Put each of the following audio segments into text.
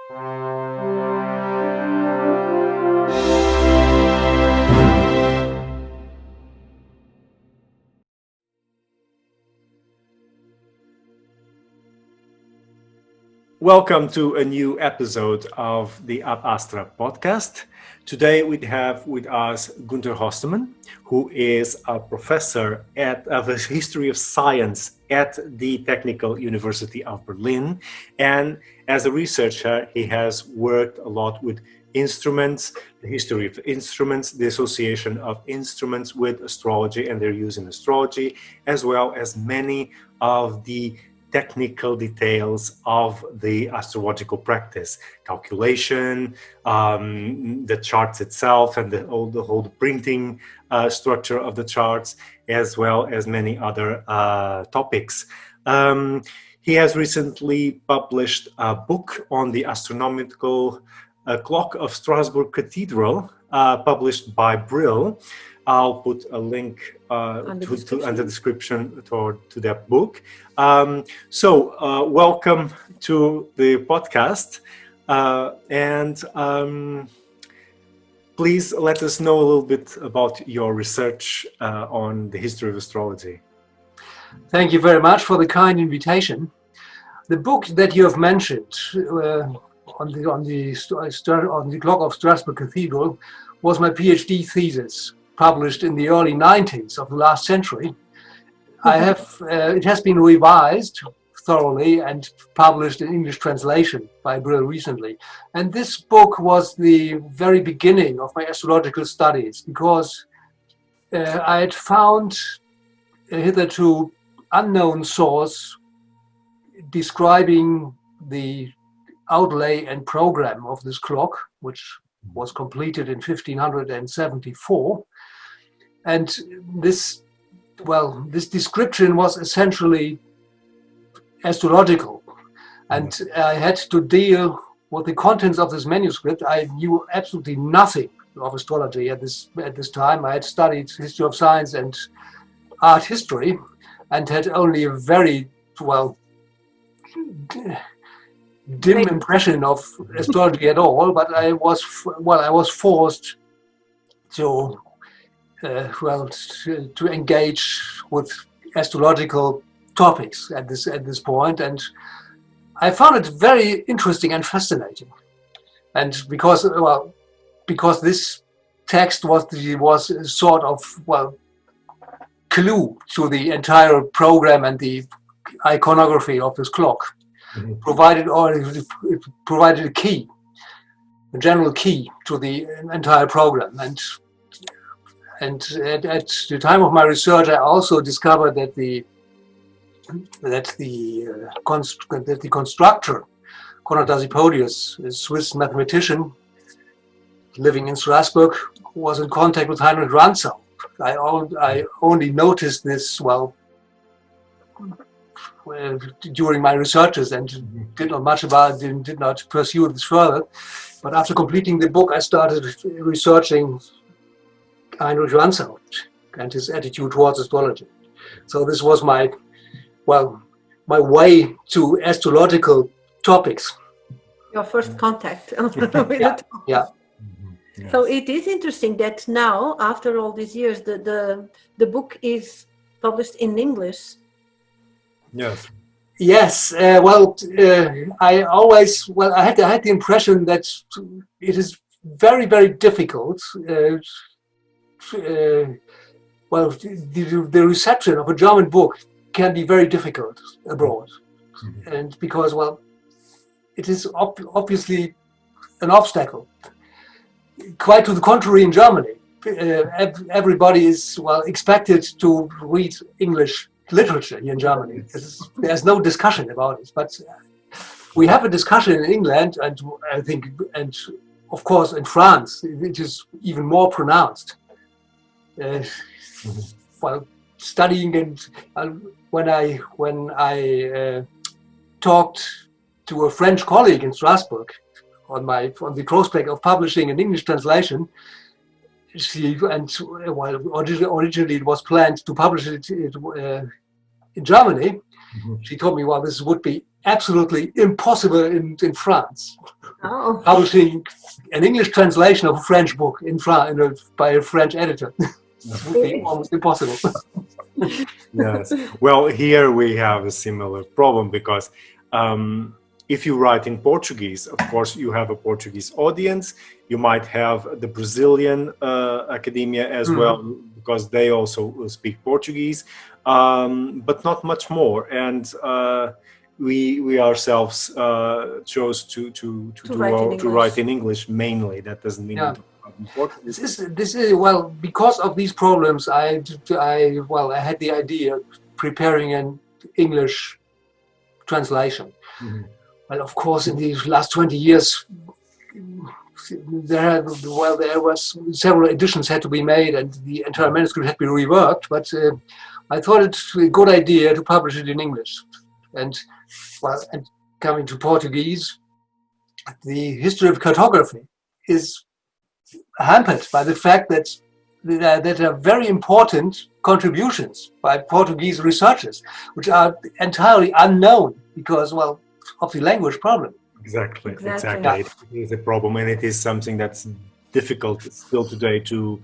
Welcome to a new episode of the Ab Astra podcast. Today we have with us Günther Oestmann, who is a professor of the history of science at the Technical University of Berlin. And as a researcher, he has worked a lot with instruments, the history of instruments, the association of instruments with astrology and their use in astrology, as well as many of the technical details of the astrological practice, calculation, the charts itself, and the whole printing structure of the charts, as well as many other topics. He has recently published a book on the astronomical clock of Strasburg Cathedral, published by Brill. I'll put a link in the description to that book. Welcome to the podcast. Please let us know a little bit about your research on the history of astrology. Thank you very much for the kind invitation. The book that you have mentioned on the clock of Strasburg Cathedral was my PhD thesis, published in the early 90s of the last century. It has been revised thoroughly and published in English translation by Brill recently. And this book was the very beginning of my astrological studies, because I had found a hitherto unknown source describing the outlay and program of this clock, which was completed in 1574. And this description was essentially astrological. And I had to deal with the contents of this manuscript. I knew absolutely nothing of astrology at this time. I had studied history of science and art history and had only a very, dim impression of astrology at all, but I was forced to engage with astrological topics at this point, and I found it very interesting and fascinating. And because this text was a sort of clue to the entire program and the iconography of this clock. It provided a key, a general key to the entire program. And at the time of my research, I also discovered that the constructor, Konrad Dasypodius, a Swiss mathematician living in Strasbourg, was in contact with Heinrich Rantzau. I only noticed this during my researches and did not pursue this further. But after completing the book, I started researching Heinrich Rantzau and his attitude towards astrology. So this was my way to astrological topics. Your first contact with the topic. Yeah. Yes. So it is interesting that now, after all these years, the book is published in English. Yes. Yes. I had the impression that it is very, very difficult. The reception of a German book can be very difficult abroad, and because it is obviously an obstacle. Quite to the contrary, in Germany, everybody is expected to read English literature here in Germany. There's no discussion about it, but we have a discussion in England, and I think, and of course in France, it is even more pronounced. Studying and when I talked to a French colleague in Strasbourg on the prospect of publishing an English translation, originally it was planned to publish it in Germany. She told me, this would be absolutely impossible in France. Oh. Publishing an English translation of a French book in France by a French editor. It would be almost impossible. Yes. Well, here we have a similar problem because if you write in Portuguese, of course, you have a Portuguese audience. You might have the Brazilian academia as well, because they also speak Portuguese, but not much more. And we ourselves chose to write in English mainly. That doesn't mean we don't write in Portuguese. This is well, because of these problems. I had the idea of preparing an English translation. Well, of course, in these last 20 years, there was several editions had to be made, and the entire manuscript had to be reworked. But I thought it's a good idea to publish it in English. And coming to Portuguese, the history of cartography is hampered by the fact that there are very important contributions by Portuguese researchers, which are entirely unknown because, well, of the language problem. Exactly. It is a problem, and it is something that's difficult still today to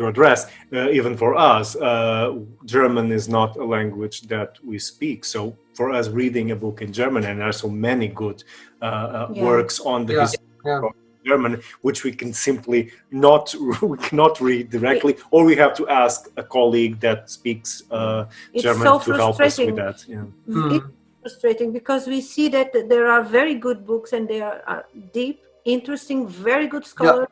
address. Even for us, German is not a language that we speak. So for us, reading a book in German, and there are so many good works on the history of German, which we can simply we cannot read directly, or we have to ask a colleague that speaks German to help us with that. It's frustrating because we see that there are very good books and they are deep, interesting, very good scholars,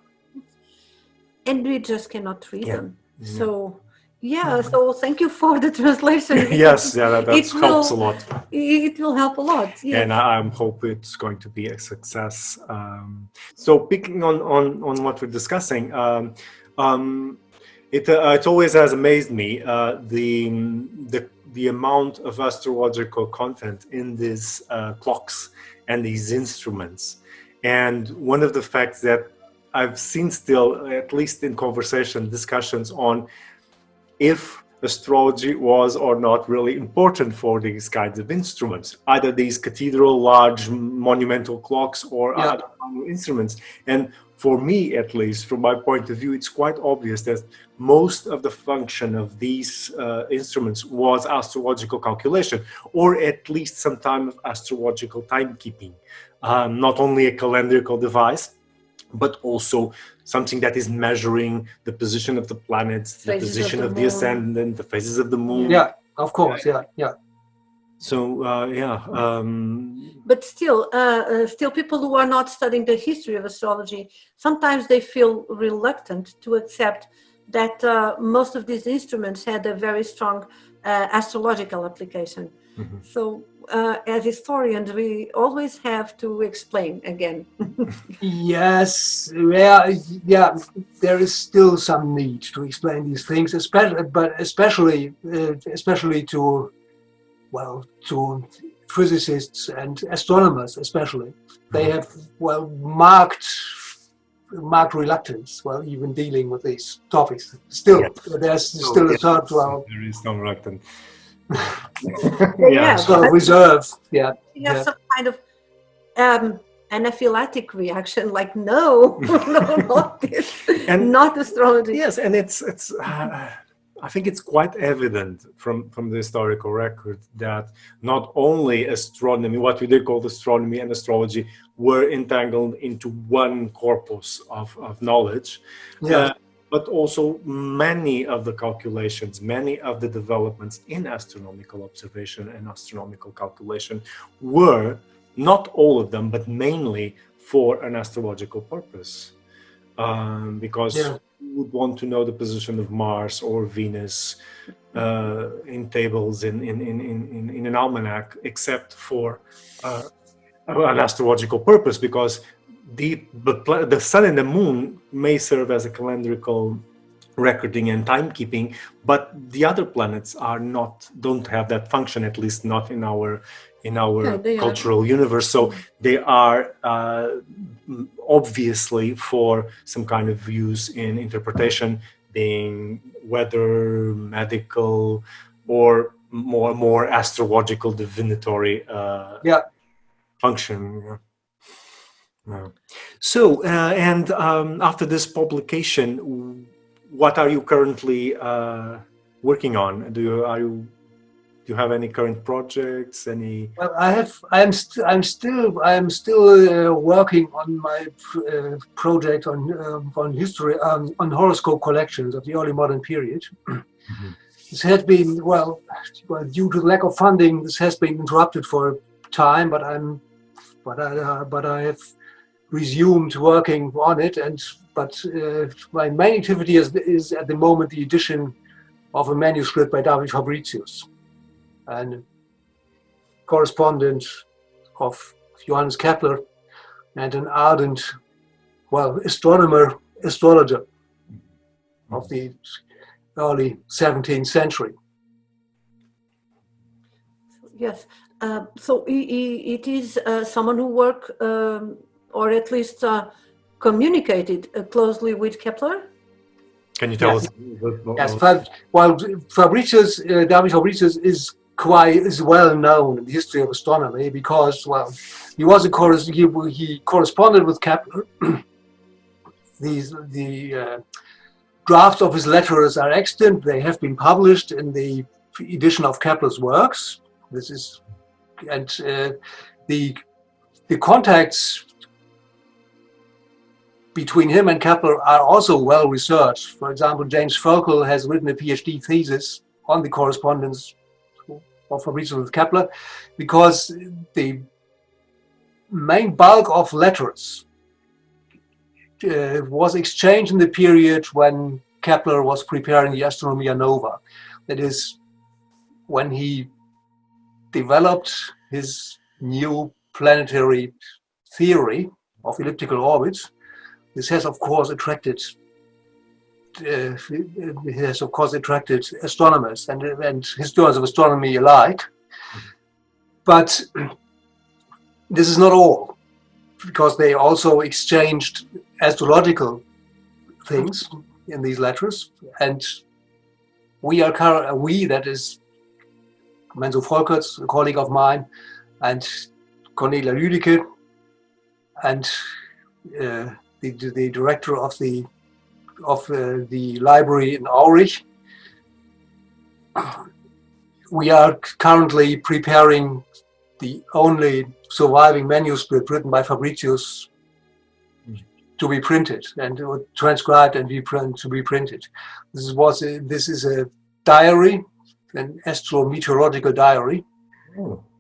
and we just cannot read them. So so thank you for the translation. Yes, that helps a lot. It will help a lot. Yes. And I hope it's going to be a success. So picking on what we're discussing, it always has amazed me the amount of astrological content in these clocks and these instruments. And one of the facts that I've seen still, at least in discussions on if astrology was or not really important for these kinds of instruments, either these cathedral, large, monumental clocks or other instruments. And for me, at least, from my point of view, it's quite obvious that most of the function of these instruments was astrological calculation, or at least some time of astrological timekeeping. Not only a calendarical device, but also something that is measuring the position of the planets, the position of the ascendant, the phases of the moon. Yeah, of course, yeah. So, But still people who are not studying the history of astrology, sometimes they feel reluctant to accept that most of these instruments had a very strong astrological application. So as historians, we always have to explain again. Yes, there is still some need to explain these things, especially to physicists and astronomers, especially. They have marked reluctance even dealing with these topics. Still, there's still a sort of there is some reluctance. sort of reserve. You have some kind of anaphylactic reaction, like no, not this, and not astrology. Yes, and it's I think it's quite evident from the historical record that not only astronomy, what we did call astronomy and astrology, were entangled into one corpus of knowledge. But also many of the calculations, many of the developments in astronomical observation and astronomical calculation were, not all of them, but mainly for an astrological purpose. Because you would want to know the position of Mars or Venus in tables in an almanac, except for an astrological purpose, because the sun and the moon may serve as a calendarical recording and timekeeping, but the other planets don't have that function, at least not in our cultural universe. So they are obviously for some kind of use in interpretation, being weather, medical, or more astrological divinatory Yeah. function. Yeah. Yeah. So, after this publication, what are you currently working on? Do you have any current projects? Any? Well, I'm still working on my project on history on horoscope collections of the early modern period. Mhm. This has been due to the lack of funding. This has been interrupted for a time, but I have resumed working on it. But my main activity is at the moment the edition of a manuscript by David Fabricius, and correspondent of Johannes Kepler, and an ardent, astronomer, astrologer of the early 17th century. Yes. So it is someone who worked, or at least communicated closely with Kepler. Can you tell Yes. us? A little bit more? Yes, Fabricius, David Fabricius is well known in the history of astronomy because, he corresponded with Kepler. The drafts of his letters are extant. They have been published in the edition of Kepler's works. The contacts between him and Kepler are also well researched. For example, James Ferkel has written a PhD thesis on the correspondence of Fabricius with Kepler, because the main bulk of letters was exchanged in the period when Kepler was preparing the Astronomia Nova. That is, when he developed his new planetary theory of elliptical orbits. This has, of course, attracted astronomers and historians of astronomy alike. But this is not all, because they also exchanged astrological things in these letters. And that is Menzo Volkerts, a colleague of mine, and Cornelia Lüdecke, and the director of the library in Aurich. We are currently preparing the only surviving manuscript written by Fabricius to be printed and transcribed and to be printed. This is a diary, an astrometeorological diary,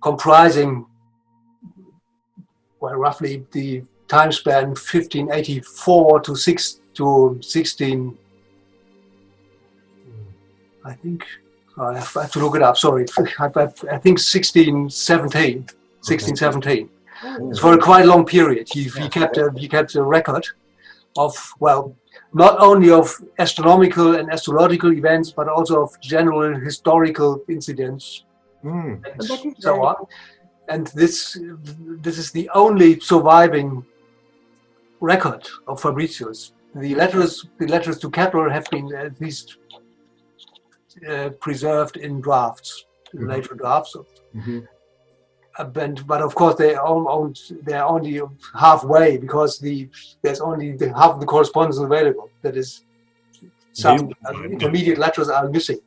comprising roughly the time span 1584 to 16. I think I have to look it up. Sorry, I think 1617. 1617. It's for a quite long period. He kept a record of not only of astronomical and astrological events, but also of general historical incidents and so on. And this is the only surviving record of Fabricius. The letters to Kepler have been at least preserved in drafts, later drafts. But of course they're only halfway, because there's only half of the correspondence available. That is, some intermediate letters are missing.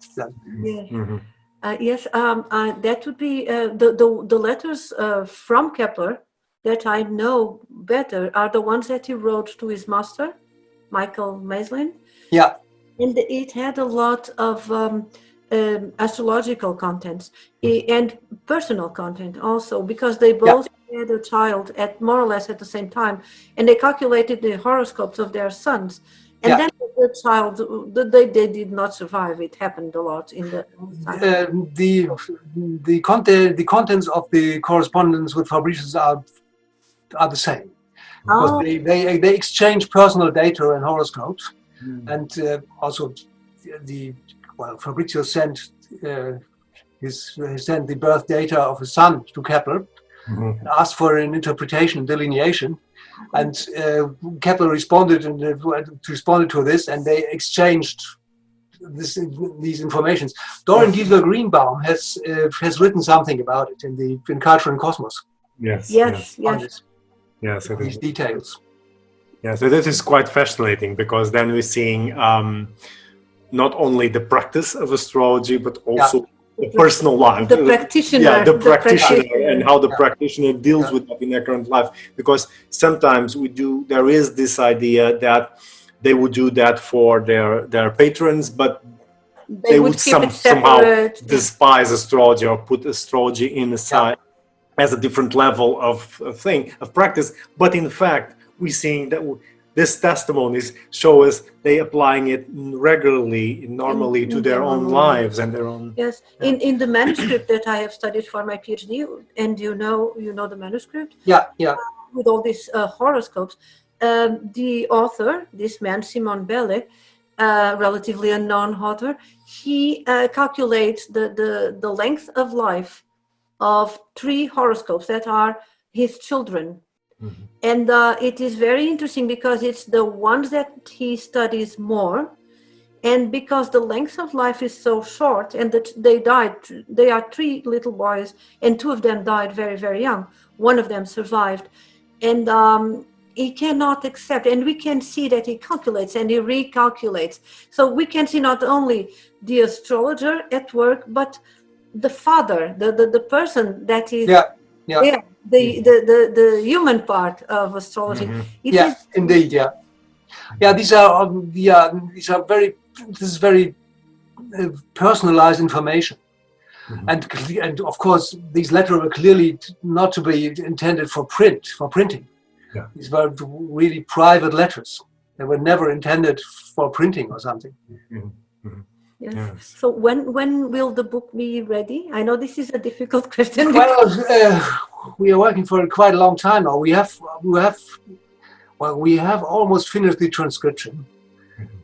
Yes, that would be the letters from Kepler that I know better are the ones that he wrote to his master, Michael Maislin. Yeah. And it had a lot of astrological contents and personal content also, because they both had a child at more or less at the same time, and they calculated the horoscopes of their sons. And then the child, they did not survive. It happened a lot in the time. The contents of the correspondence with Fabricius are the same, because they exchange personal data and horoscopes, and also Fabricius sent the birth data of his son to Kepler, and asked for an interpretation, delineation, and Kepler responded to this, and they exchanged these informations. Dorian Giesler Greenbaum has written something about it in Culture and Cosmos. Yes. Yes, it These is. details. Yeah, so this is quite fascinating because then we're seeing not only the practice of astrology, but also the personal life. The practitioner. Yeah, the practitioner and how the Yeah. practitioner deals with that in their current life. Because sometimes there is this idea that they would do that for their patrons, but they would somehow despise astrology or put astrology in aside as a different level of practice. But in fact, we're seeing that this testimonies show us they applying it regularly, normally to their own lives and their own. Yes, in the manuscript that I have studied for my PhD, and you know the manuscript. Yeah. With all these horoscopes, the author, this man Simon Belle, relatively unknown author, he calculates the length of life of 3 horoscopes that are his children. Mm-hmm. And it is very interesting because it's the ones that he studies more, and because the length of life is so short, and that they are 3 little boys, and 2 of them died very, very young. One of them survived, and he cannot accept, and we can see that he calculates and he recalculates. So we can see not only the astrologer at work, but the father, the person that is the human part of astrology. Mm-hmm. Indeed. This is very personalized information. Mm-hmm. And of course these letters were clearly not to be intended for printing. Yeah. These were really private letters. They were never intended for printing or something. Mm-hmm. Mm-hmm. Yes. So when will the book be ready? I know this is a difficult question. Well, we are working for quite a long time now. We have almost finished the transcription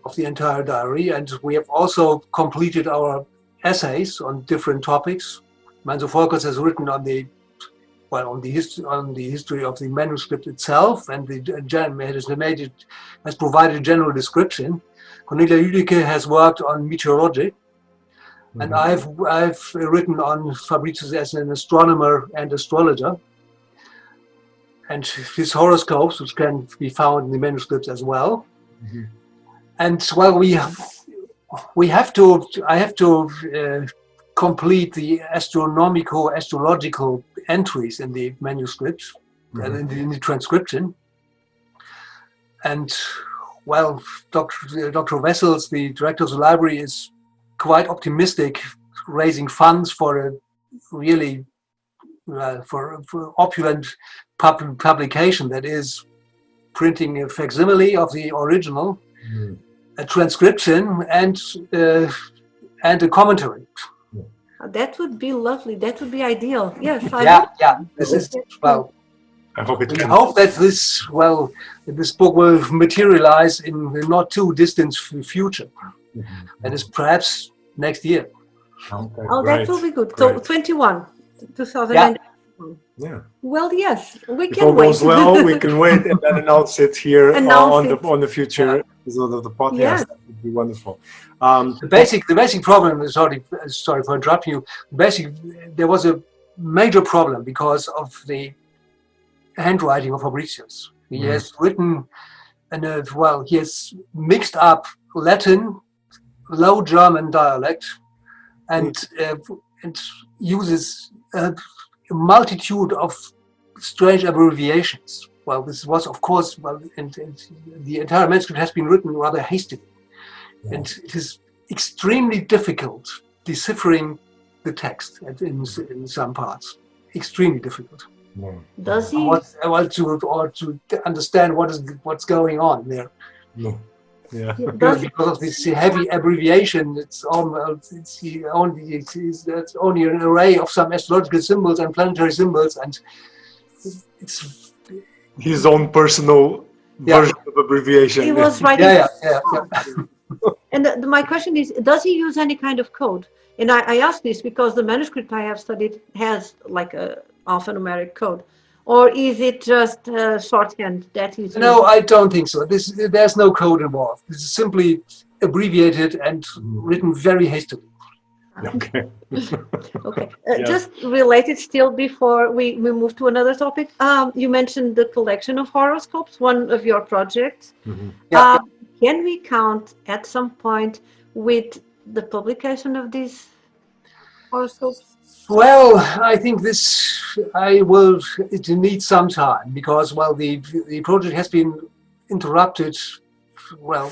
of the entire diary, and we have also completed our essays on different topics. Manso Volkers has written on the history of the manuscript itself, and has provided a general description. Cornelia Lüdecke has worked on meteorology, and I've written on Fabricius as an astronomer and astrologer, and his horoscopes, which can be found in the manuscripts as well. Mm-hmm. And well, I have to complete the astrological entries in the manuscripts and in the transcription. And well, Dr. Wessels, the director of the library, is quite optimistic, raising funds for a really for opulent publication, that is printing a facsimile of the original, a transcription, and a commentary. That would be lovely. That would be ideal. Yes. This is well. I hope we hope that this book will materialize in the not too distant future. That is perhaps next year. That will be good. So 2021. Yeah. Well, yes, we if can all wait. goes well, we can wait and then announce it here on the future episode of the podcast. Yeah. That would be wonderful. The basic problem is sorry for interrupting you. There was a major problem because of the handwriting of Fabricius. He has written, he has mixed up Latin, Low German dialect, and uses a multitude of strange abbreviations. Well, this was, of course, and the entire manuscript has been written rather hastily, and it is extremely difficult deciphering the text in some parts. Extremely difficult. Does he? To understand what's going on there. No. Yeah. Because of this heavy abbreviation, it's only an array of some astrological symbols and planetary symbols, and it's his own personal version of abbreviation. He was writing. And my question is, does he use any kind of code? And I ask this because the manuscript I have studied has like a alphanumeric code. Or is it just shorthand that he's using? No, I don't think so. There's no code involved. This is simply abbreviated and written very hastily. Okay. Okay. Yeah. Just related still before we move to another topic. You mentioned the collection of horoscopes, one of your projects. Yeah. Can we count at some point with the publication of these horoscopes? Well, I think it needs some time because, well, the project has been interrupted, well,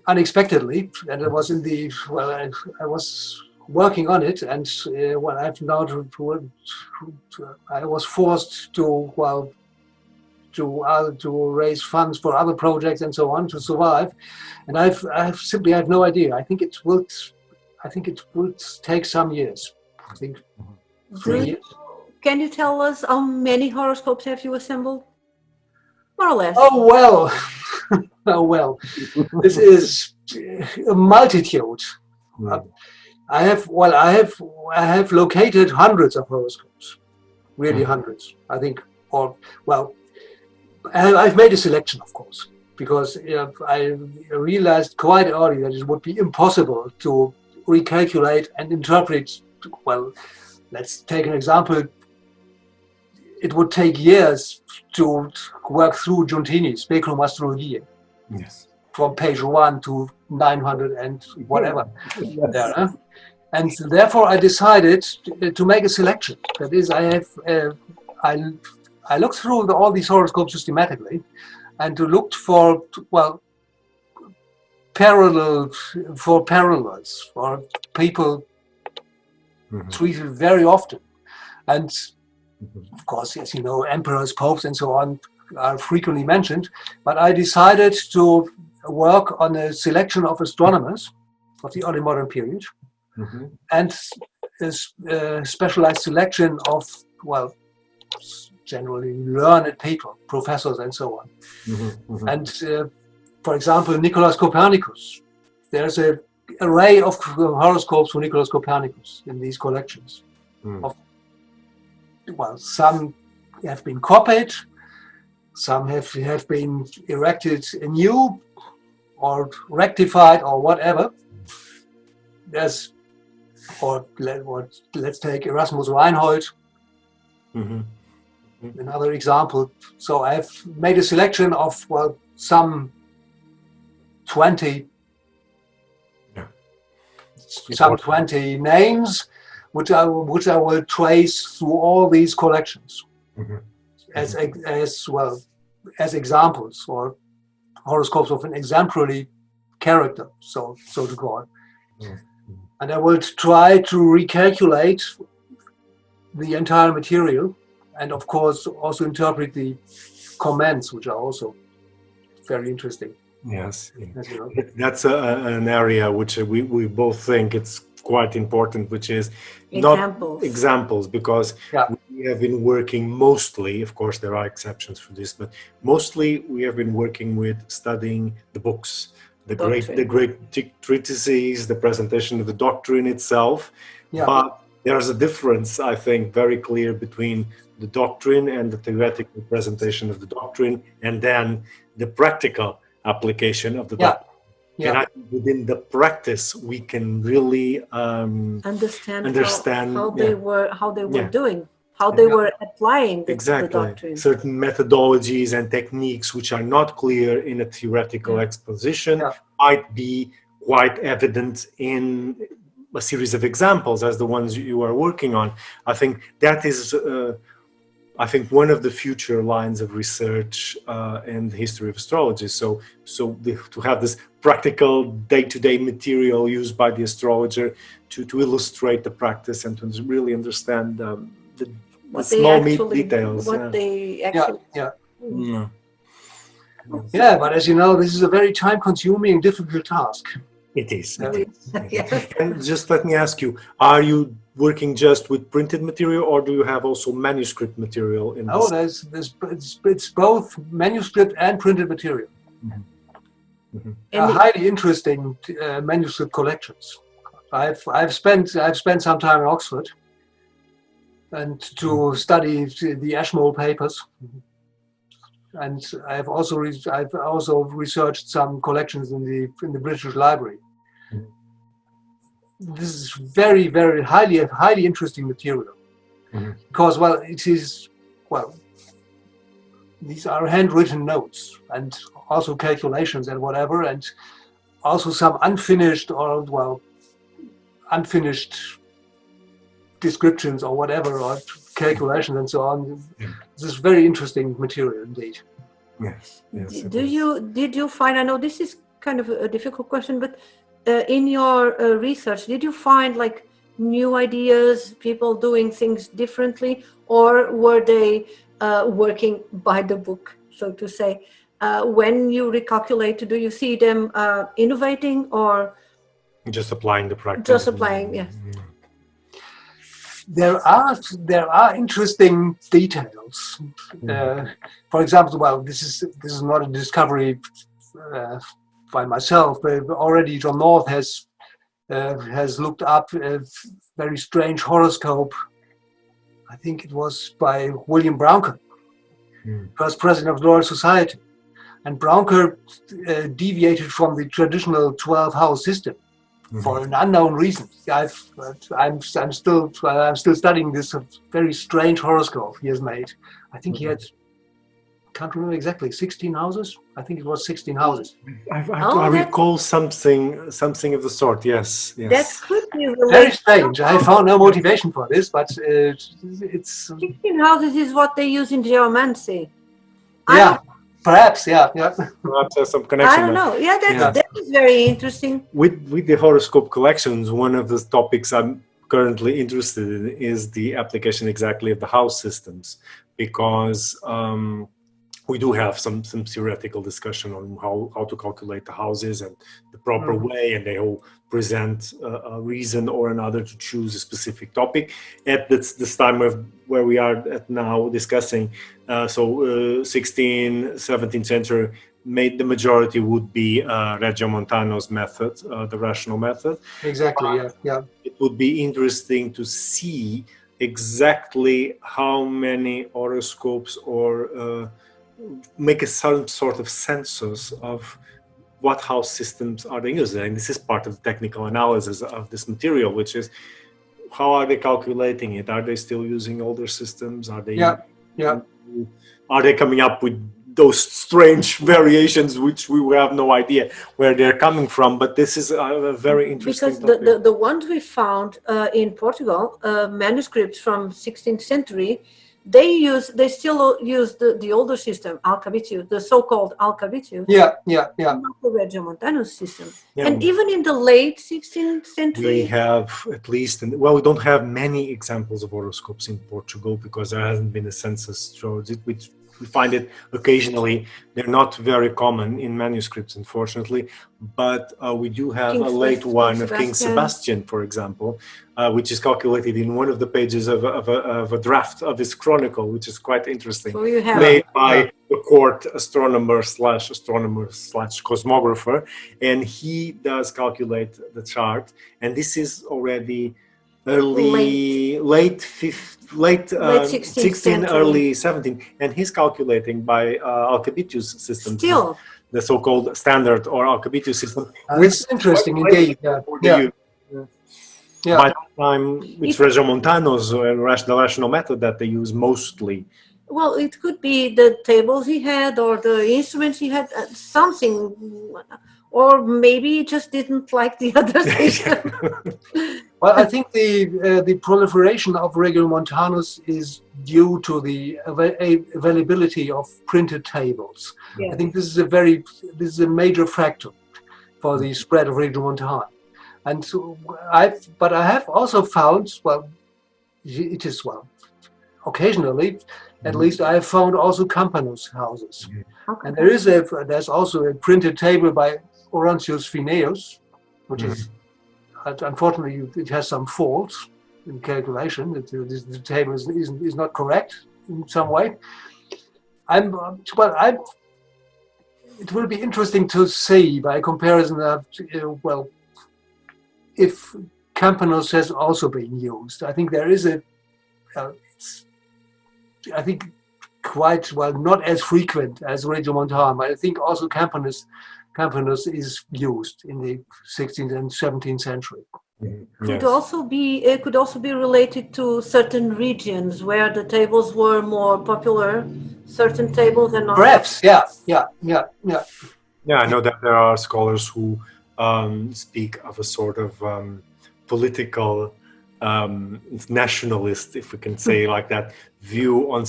unexpectedly, and it was I was working on it, and I've now I was forced to to raise funds for other projects and so on to survive, and I have no idea. I think it will take some years. I think 3 years. Can you tell us how many horoscopes have you assembled? More or less. Oh well. Oh well, this is a multitude. I have located hundreds of horoscopes, really hundreds. I think, or well, I've made a selection, of course, because I realized quite early that it would be impossible to recalculate and interpret. Well, let's take an example. It would take years to work through Giuntini's Speculum Astrologiae. Yes. From page 1 to 900 and whatever. Yes. And therefore I decided to make a selection. That is, I looked through all these horoscopes systematically and to look for, well, parallels for people treated very often. And of course, as you know, emperors, popes, and so on are frequently mentioned, but I decided to work on a selection of astronomers of the early modern period and a specialized selection of, well, generally learned people, professors, and so on. And for example, Nicolaus Copernicus. There's an array of horoscopes for Nicolaus Copernicus in these collections. Well, some have been copied, some have been erected anew or rectified or whatever. Let's take Erasmus Reinhold, another example. So I've made a selection of, well, some 20 names, which I will trace through all these collections as examples or horoscopes of an exemplary character, so to call. And I will try to recalculate the entire material, and of course also interpret the comments, which are also very interesting. Yes, As you know. that's an area which we both think it's quite important, which is Examples. not examples, because we have been working mostly, of course there are exceptions for this, but mostly we have been working with studying the books, the great treatises, the presentation of the doctrine itself. But there's a difference, I think, very clear between the doctrine and the theoretical presentation of the doctrine, and then the practical application of the doctrine. And I think within the practice we can really understand how they were doing, how they were applying the doctrine. Certain methodologies and techniques which are not clear in a theoretical exposition might be quite evident in a series of examples as the ones you are working on. I think that is one of the future lines of research in the history of astrology. So to have this practical day-to-day material used by the astrologer to illustrate the practice and to really understand the small details. But as you know, this is a very time-consuming and difficult task. It is. And just let me ask you, are you working just with printed material, or do you have also manuscript material in this? It's both manuscript and printed material. Highly interesting manuscript collections. I've spent some time in Oxford and to study the Ashmole papers. and I've also researched some collections in the British Library. This is very, very highly interesting material, because, well, it is, well, these are handwritten notes and also calculations and whatever, and also some unfinished descriptions or whatever, or calculations and so on. This is very interesting material indeed. Yes. Did you find, I know this is kind of a difficult question, but in your research, did you find like new ideas, people doing things differently, or were they working by the book, so to say? When you recalculate, do you see them innovating or just applying the practice? Just applying, yes. There are interesting details. For example, well, this is not a discovery by myself, but already John North has looked up a very strange horoscope. I think it was by William Brochure, first president of the Royal Society, and Brochure deviated from the traditional 12-house system for an unknown reason. I'm still studying this very strange horoscope he has made. I think he had, can't remember exactly, 16 houses. I think it was 16 houses. I recall something of the sort. Yes. That could be very strange. I found no motivation for this, but it's 16 houses is what they use in geomancy. Perhaps. Perhaps there's some connection. I don't know. That is very interesting. With the horoscope collections, one of the topics I'm currently interested in is the application exactly of the house systems, because we do have some theoretical discussion on how to calculate the houses and the proper way, and they all present a reason or another to choose a specific topic. At this time of where we are at now discussing, 16th, 17th century, the majority would be Regiomontano's method, the rational method. Exactly, yeah. It would be interesting to see exactly how many horoscopes or make some sort of census of what house systems are they using. And this is part of the technical analysis of this material, which is how are they calculating it? Are they still using older systems? Are they Are they coming up with those strange variations which we have no idea where they're coming from? But this is a very interesting because the ones we found in Portugal, manuscripts from 16th century, they still use the older system, Alcabitius, the so-called Alcabitius. Not the Regiomontano system. And even in the late 16th century, we have at least, we don't have many examples of horoscopes in Portugal because there hasn't been a census. So we find it occasionally. They're not very common in manuscripts, unfortunately, but we do have a late one of King Sebastian, for example, which is calculated in one of the pages of a draft of his chronicle, which is quite interesting, so you have made by the court astronomer / cosmographer, and he does calculate the chart, and this is already late 16, early 17, and he's calculating by Alcabitius system, the so-called standard or Alcabitius system. It's interesting indeed. By that time, it's Regiomontano's the rational method that they use mostly. Well, it could be the tables he had or the instruments he had, something, or maybe he just didn't like the other system. Well, I think the proliferation of Regiomontanus is due to the availability of printed tables. I think this is a major factor for the spread of Regiomontano. And so I have also found, occasionally, at least I have found also Campanus houses. And there's also a printed table by Orontius Phineus, which is, unfortunately, it has some faults in calculation. The table is not correct in some way. It will be interesting to see by comparison of, if Campanus has also been used. I think there is I think quite, well, not as frequent as regiomontanum, but I think also campanus is used in the 16th and 17th century. Could also be, it could also be related to certain regions where the tables were more popular, certain tables and not. Perhaps, yeah. Yeah, I know that there are scholars who speak of a sort of political nationalist, if we can say like that, view on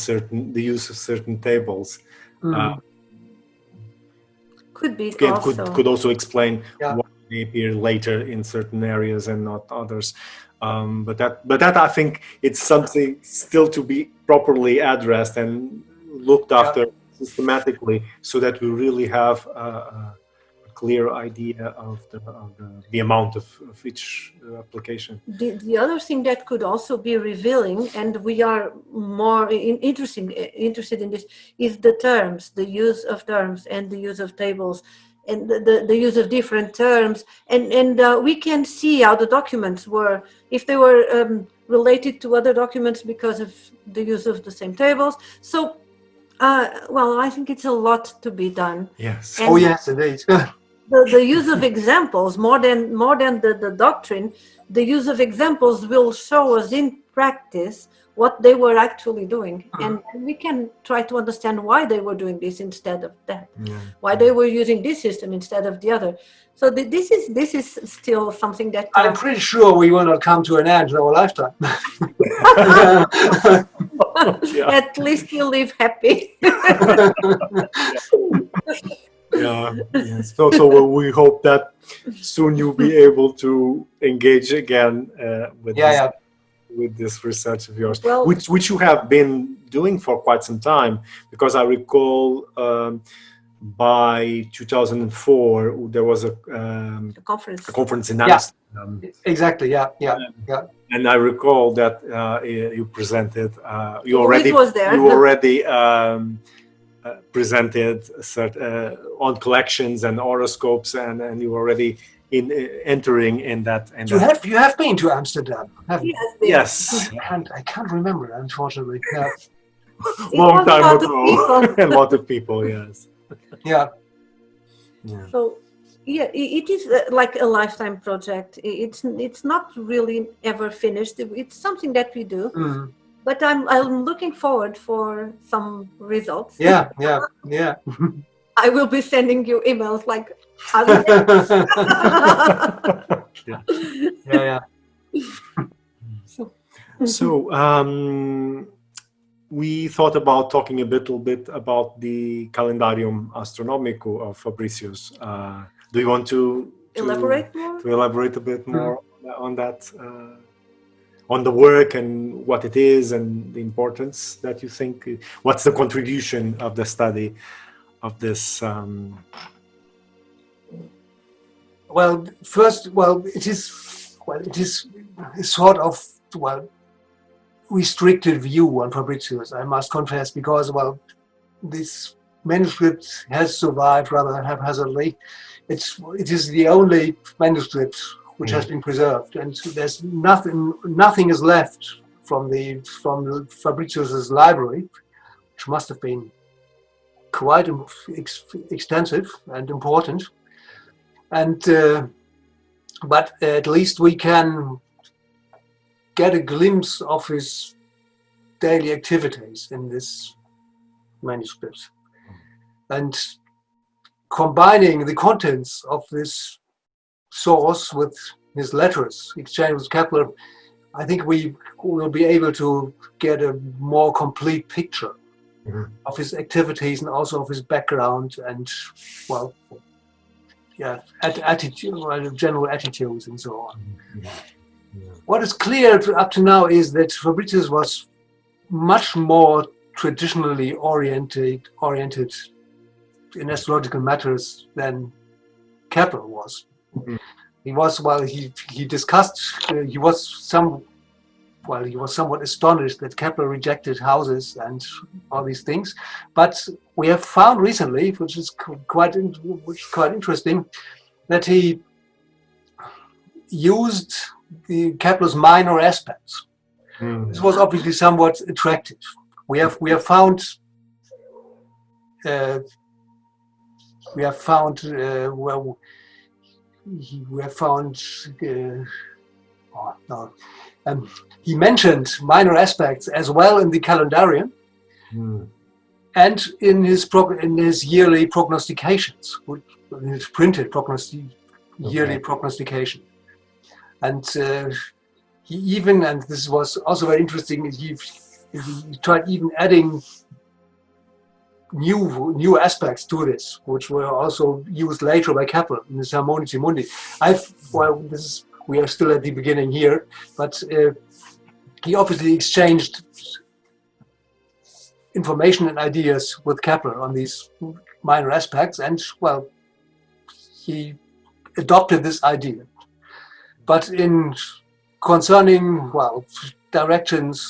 the use of certain tables. Could be Could also explain Yeah. why they appear later in certain areas and not others. But that I think it's something still to be properly addressed and looked after systematically, so that we really have a clear idea of the amount of each application. The other thing that could also be revealing, and we are more interested in this, is the terms, the use of terms and the use of tables, and the use of different terms, and we can see how the documents were, if they were related to other documents because of the use of the same tables. So, well, I think it's a lot to be done. Yes. And yes, indeed. the use of examples, more than the doctrine, the use of examples will show us in practice what they were actually doing, and we can try to understand why they were doing this instead of that, why they were using this system instead of the other. So this is still something that I'm pretty sure we will not come to an end in our lifetime. At least you live happy. Yes. So we hope that soon you'll be able to engage again with this research of yours, Well, which you have been doing for quite some time, because I recall by 2004 there was a conference in Amsterdam. Exactly. Yeah. And I recall that you presented. You already presented on collections and horoscopes, and you were already entering in that. You have been to Amsterdam, haven't you? Yes. I can't remember, unfortunately. Long time ago. A lot of people. Yes. Yeah. So, it is like a lifetime project. It's not really ever finished. It's something that we do. But I'm looking forward for some results. Yeah. I will be sending you emails like, yeah. So we thought about talking a little bit about the Calendarium Astronomical of Fabricius. Do you want to elaborate more? To elaborate a bit more on that? On the work and what it is and the importance that you think, what's the contribution of the study of this? Well, first, it is a sort of restricted view on Fabricius, I must confess, because this manuscript has survived rather haphazardly. It is the only manuscript which has been preserved, and there's nothing is left from Fabricius's library, which must have been quite extensive and important. And but at least we can get a glimpse of his daily activities in this manuscript, and combining the contents of this source with his letters exchanged with Kepler, I think we will be able to get a more complete picture of his activities and also of his background and attitude, general attitudes and so on. What is clear up to now is that Fabricius was much more traditionally oriented in astrological matters than Kepler was. He was, he discussed, he was somewhat astonished that Kepler rejected houses and all these things. But we have found recently, which is quite interesting, that he used the Kepler's minor aspects. This was obviously somewhat attractive. We have found we have found well, we have found. Oh, no. He mentioned minor aspects as well in the Calendarium and in his yearly prognostications, in his printed yearly prognostication. And he even, and this was also very interesting, he tried even adding new aspects to this, which were also used later by Kepler in his Harmonici Mundi. We are still at the beginning here, but he obviously exchanged information and ideas with Kepler on these minor aspects, and well, he adopted this idea. But in concerning directions,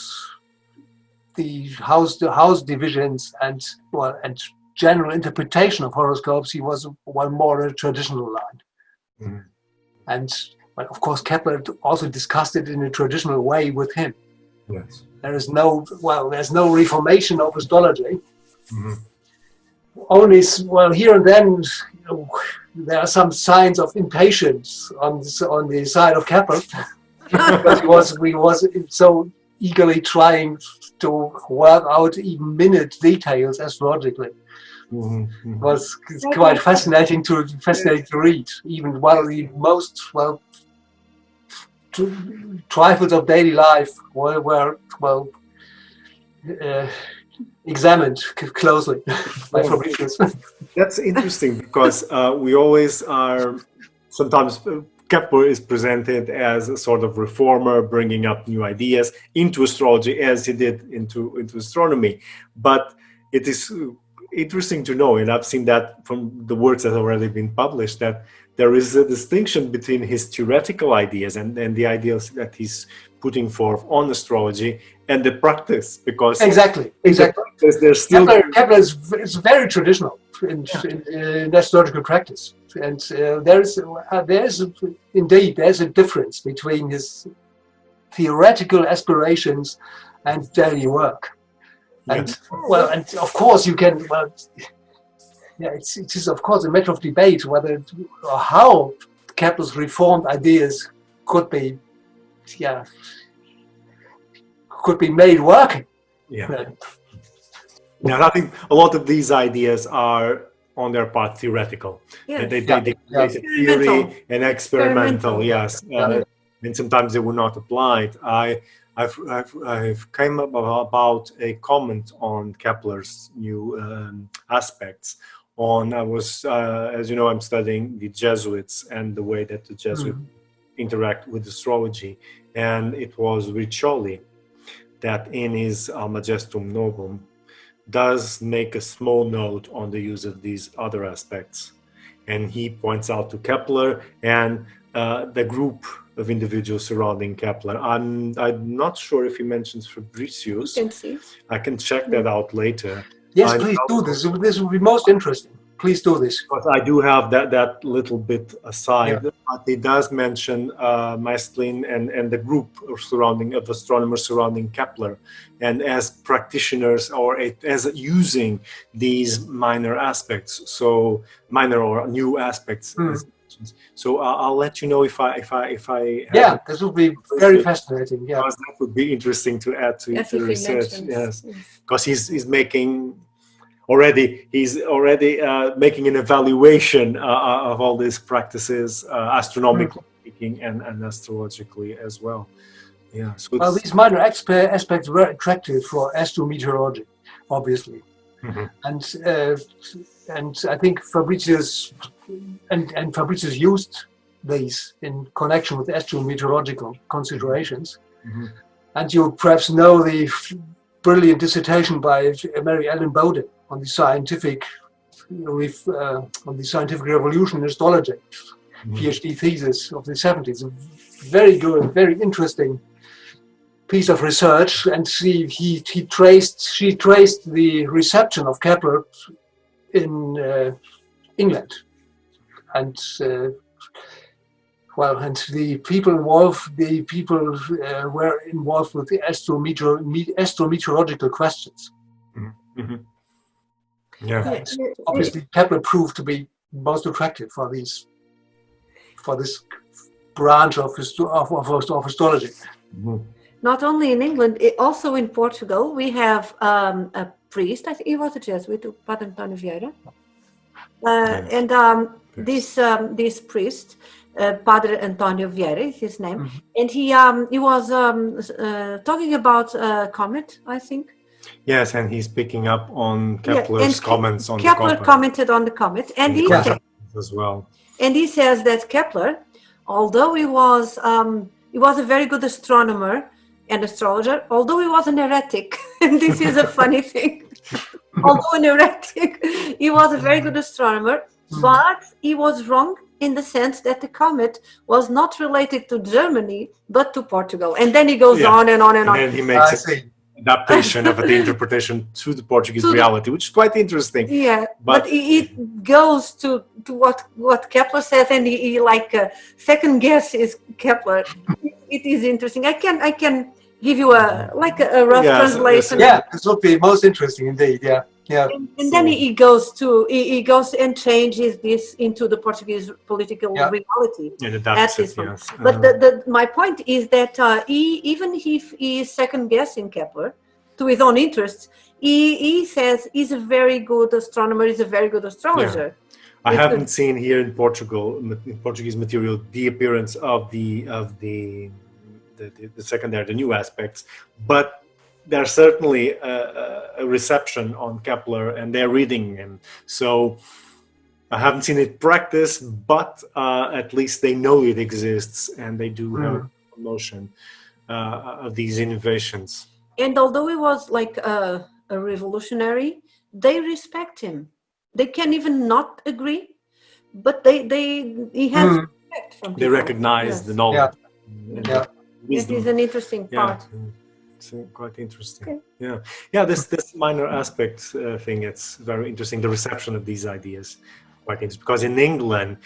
the house divisions, and general interpretation of horoscopes, he was more a traditional line. And but of course, Kepler also discussed it in a traditional way with him. Yes. There's no reformation of astrology. Only here and then there are some signs of impatience on the side of Kepler, because he was so eagerly trying to work out even minute details astrologically. It was quite fascinating to read, even while the most trifles of daily life were examined closely by Fabricius. That's interesting, because we always are, sometimes Kepler is presented as a sort of reformer, bringing up new ideas into astrology as he did into astronomy. But it is interesting to know, and I've seen that from the works that have already been published, that there is a distinction between his theoretical ideas and the ideas that he's putting forth on astrology and the practice, because exactly practice, there's still Kepler is very traditional in astrological practice, and there's a difference between his theoretical aspirations and daily work. And and of course you can it is of course a matter of debate whether or how Kepler's reformed ideas could be made working. I think a lot of these ideas are on their part theoretical. Yes. They theory and experimental. Yes, and sometimes they were not applied. I've came up about a comment on Kepler's new aspects. I was, as you know, I'm studying the Jesuits and the way that the Jesuits interact with astrology, and it was Riccioli that in his Majestum Novum does make a small note on the use of these other aspects, and he points out to Kepler and the group of individuals surrounding Kepler. I'm not sure if he mentions Fabricius. I can check that out later. Yes, please do this. This will be most interesting. Please do this. But I do have that little bit aside. But he does mention Maestlin and the group of astronomers surrounding Kepler, and as practitioners or as using these minor aspects, so minor or new aspects. So I'll let you know if I this would be very fascinating. Yeah, because that would be interesting to add to the research. Yes, because he's making already making an evaluation of all these practices, astronomically speaking and astrologically as well. Yeah. So these minor aspects were attractive for astrometeorology, obviously, and I think Fabricius and Fabricius used these in connection with astrometeorological considerations. And you perhaps know the brilliant dissertation by Mary Ellen Bowden on the scientific revolution in astrology, PhD thesis of the 70s. A very good, very interesting piece of research, and she traced the reception of Kepler in England, and the people were involved with the astrometeorological questions. Yeah. Obviously, Kepler proved to be most attractive for this branch of astrology. Mhm. Not only in England, also in Portugal, we have a priest. I think he was a Jesuit, Padre António Vieira, and this priest, Padre António Vieira, is his name, and he was talking about a comet, I think. Yes, and he's picking up on Kepler's comments on Kepler the comet. commented on the comet, and he said, as well. And he says that Kepler, although he was a very good astronomer and astrologer, although he was an heretic, and this is a funny thing, although an heretic, he was a very good astronomer, but he was wrong in the sense that the comet was not related to Germany, but to Portugal. And then he goes on and on and on. And then he makes an adaptation of the interpretation to the Portuguese reality, which is quite interesting. Yeah, but it goes to what Kepler says, and he like second guess is Kepler. It is interesting. I can give you a rough translation. Yeah, this would be most interesting indeed. Yeah. Yeah. And then he goes and changes this into the Portuguese political reality. And adapts it, yes. But my point is that even if he is second guessing Kepler to his own interests, he says he's a very good astronomer, he's a very good astrologer. Yeah. I haven't seen here in Portugal, in Portuguese material, the appearance of the secondary, the new aspects, but there's certainly a reception on Kepler, and they're reading him. So I haven't seen it practiced, but at least they know it exists, and they do have a notion of these innovations. And although he was like a revolutionary, they respect him. They can even not agree, but he has respect from people. They recognize the knowledge. Yeah. It is an interesting part. It's quite interesting. Okay. Yeah. This minor aspect thing, it's very interesting. The reception of these ideas, quite interesting. Because in England,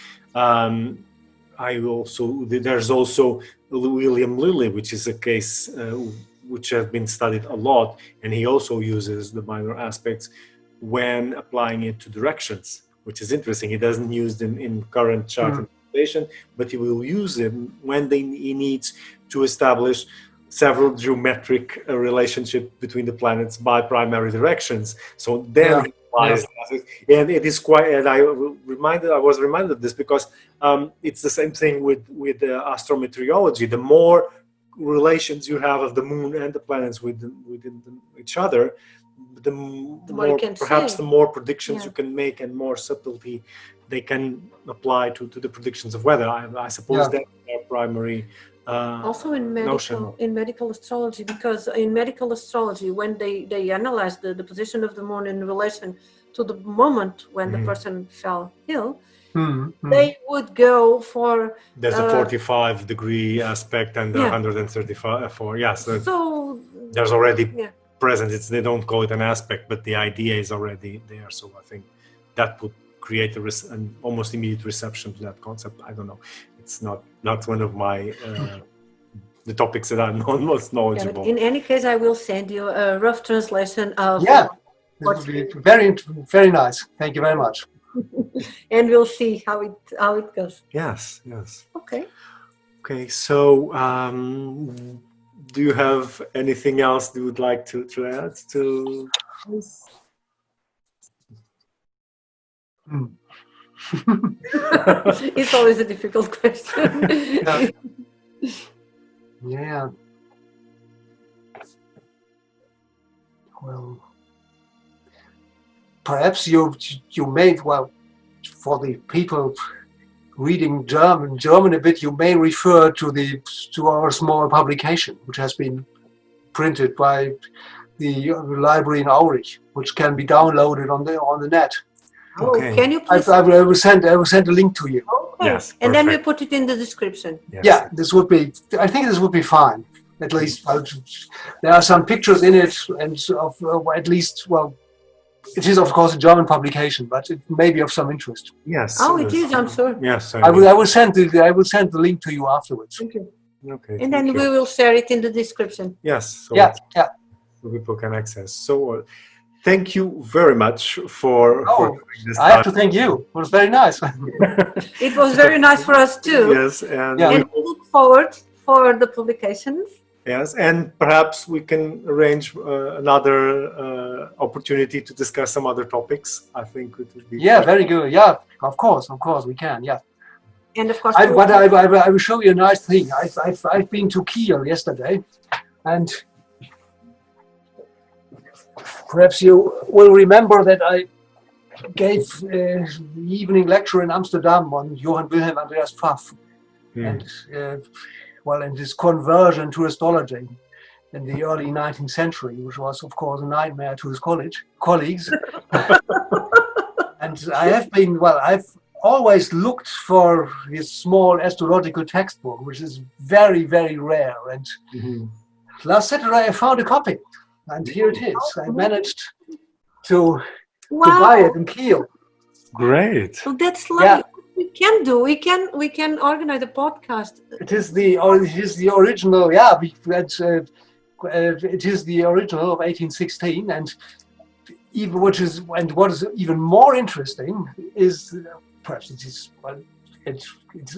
there's also William Lilly, which is a case which has been studied a lot, and he also uses the minor aspects when applying it to directions, which is interesting. He doesn't use them in current chart interpretation, but he will use them when he needs to establish several geometric relationship between the planets by primary directions. So then he applies, and it is quite. And I was reminded of this because it's the same thing with astrometeorology. The more relations you have of the moon and the planets within each other, the more perhaps the more predictions you can make, and more subtlety they can apply to the predictions of weather. I suppose that's their primary. Also in medical astrology, because in medical astrology, when they analyze the position of the moon in relation to the moment when the person fell ill, they would go for... There's a 45-degree aspect and 134. Yes. So there's already present. They don't call it an aspect, but the idea is already there. So I think that would create an almost immediate reception to that concept. I don't know. It's not one of my the topics that I'm most knowledgeable. In any case, I will send you a rough translation of. Yeah, this would be very nice. Thank you very much. And we'll see how it goes. Yes. Okay. So, do you have anything else you would like to add to this? It's always a difficult question. Yeah. Well, perhaps you may, for the people reading German a bit, you may refer to our small publication, which has been printed by the library in Aurich, which can be downloaded on the net. Okay. Can you please? I will send a link to you. Okay. Yes, and then we put it in the description. Yes. Yeah, I think this would be fine. At least there are some pictures in it, and at least, it is of course a German publication, but it may be of some interest. Yes. Oh, it is. I'm sure. Yes. I will send the link to you afterwards. Thank you. Okay. And then we will share it in the description. Yes. So yeah. So people can access. So thank you very much for Oh, doing this I have to thank you. It was very nice. It was very nice for us too. Yes, and Yeah. And we look forward for the publications. yes, and perhaps we can arrange another opportunity to discuss some other topics. I think it would be Yeah, very good. Yeah, of course, we can. Yeah. And of course, I will show you a nice thing. I've been to Kiel yesterday, and perhaps you will remember that I gave the evening lecture in Amsterdam on Johann Wilhelm Andreas Pfaff, and and his conversion to astrology in the early 19th century, which was, of course, a nightmare to his colleagues. And I've always looked for his small astrological textbook, which is very, very rare. And last Saturday I found a copy, and here it is. I managed to buy it in Kiel. great. So that's lovely. Yeah. We can do. We can organize a podcast. It is the original. Yeah, it is the original of 1816, and what is even more interesting is perhaps it's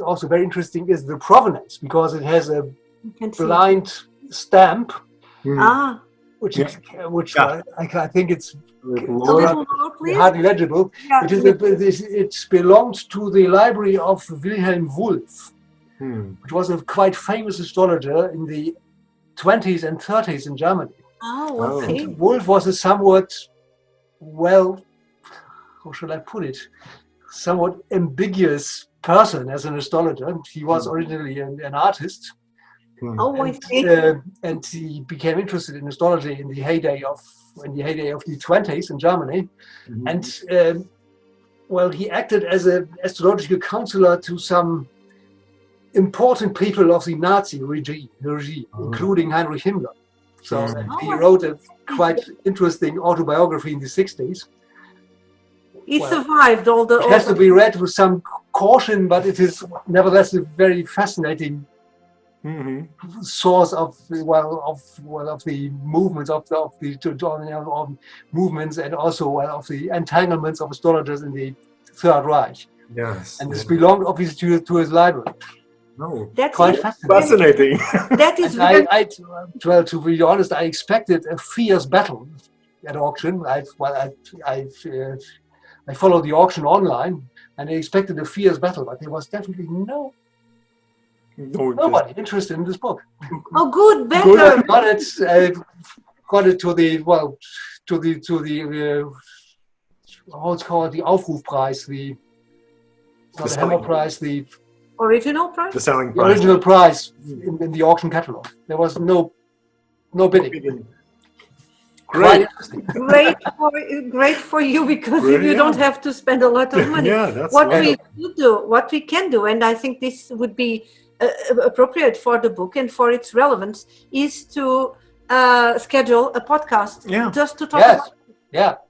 also very interesting is the provenance, because it has a You can see. blind stamp, which I think it's A little more, please. hardly legible. Yeah, It belonged to the library of Wilhelm Wulff, which was a quite famous astrologer in the 20s and 30s in Germany. Oh, okay. And Wulff was a somewhat, how shall I put it, somewhat ambiguous person as an astrologer. He was originally an artist. Oh, I see. And he became interested in astrology in the heyday of the 20s in Germany, and he acted as an astrological counselor to some important people of the Nazi regime, including Heinrich Himmler. So he wrote a quite interesting autobiography in the 60s. He survived all the. It has to be read with some caution, but it is nevertheless a very fascinating source of the movements of movements, and also of the entanglements of astrologers in the Third Reich. Yes, and this belonged obviously to his library. No, That's quite fascinating. That is and very. to be honest, I expected a fierce battle at auction. I followed the auction online, and I expected a fierce battle, but there was definitely nobody interested in this book. Oh, good, better. Good, got it to the what's called the Aufrufpreis, the Hammer Prize, the Original price? The selling the price. original price in the auction catalog. There was no bidding. Great. Great for you, because Great, you don't have to spend a lot of money. Yeah, that's what right. what we can do, and I think this would be appropriate for the book and for its relevance, is to schedule a podcast just to talk about it.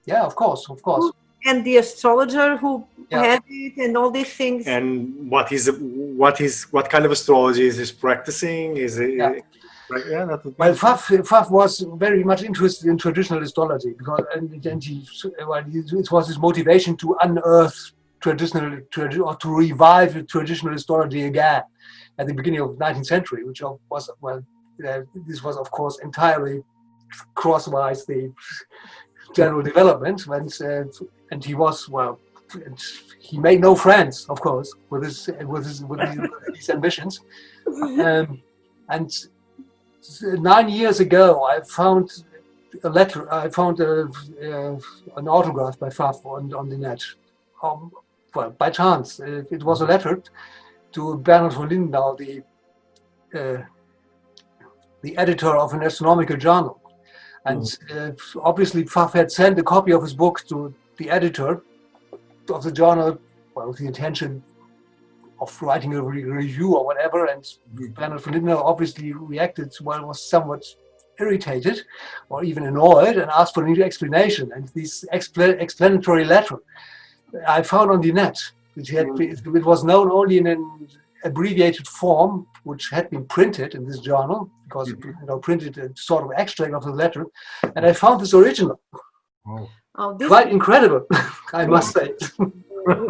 Yeah, of course. And the astrologer who had it, and all these things. And what kind of astrology is he practicing? Is it? That would be. Well, Pfaff was very much interested in traditional astrology, because it was his motivation to unearth or to revive traditional astrology again at the beginning of the 19th century, which was this was of course entirely crosswise the general development, and he was he made no friends, of course, with these ambitions, and 9 years ago, I found a letter. I found an autograph by Pfaff on the net. By chance, it was a letter to Bernhard von Lindenau, the editor of an astronomical journal, and obviously Pfaff had sent a copy of his book to the editor of the journal, with the intention of writing a review or whatever, and Bernhard von Lindenau obviously reacted, was somewhat irritated or even annoyed, and asked for an explanation. And this explanatory letter I found on the net. It was known only in an abbreviated form, which had been printed in this journal, because printed a sort of extract of the letter, and I found this original. This, Quite incredible, I must say.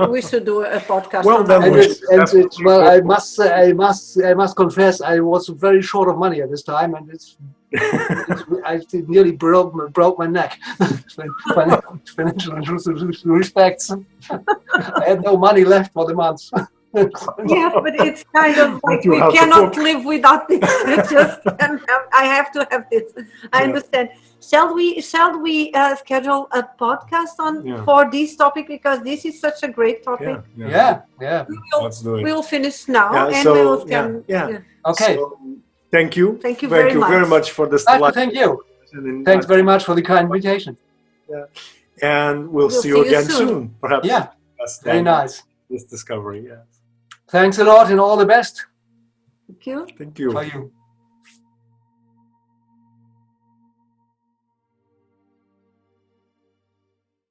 we should do a podcast. Well, on then that. Well, I must confess, I was very short of money at this time, and I nearly broke my neck. Financial respects. I had no money left for the month. Yeah, but it's kind of like You we have to cannot cook. live without this. I have to have this. I understand. Shall we schedule a podcast for this topic, because this is such a great topic? Yeah. Let's do it. We'll finish now, Yeah, and so, we'll Okay. So, thank you. Thank you very much for this. Thank you. Thanks very much for the kind invitation. And we'll see you again soon. Perhaps. Yeah. Very nice. This discovery. Yeah. Thanks a lot, and all the best. Thank you. Thank you. For you.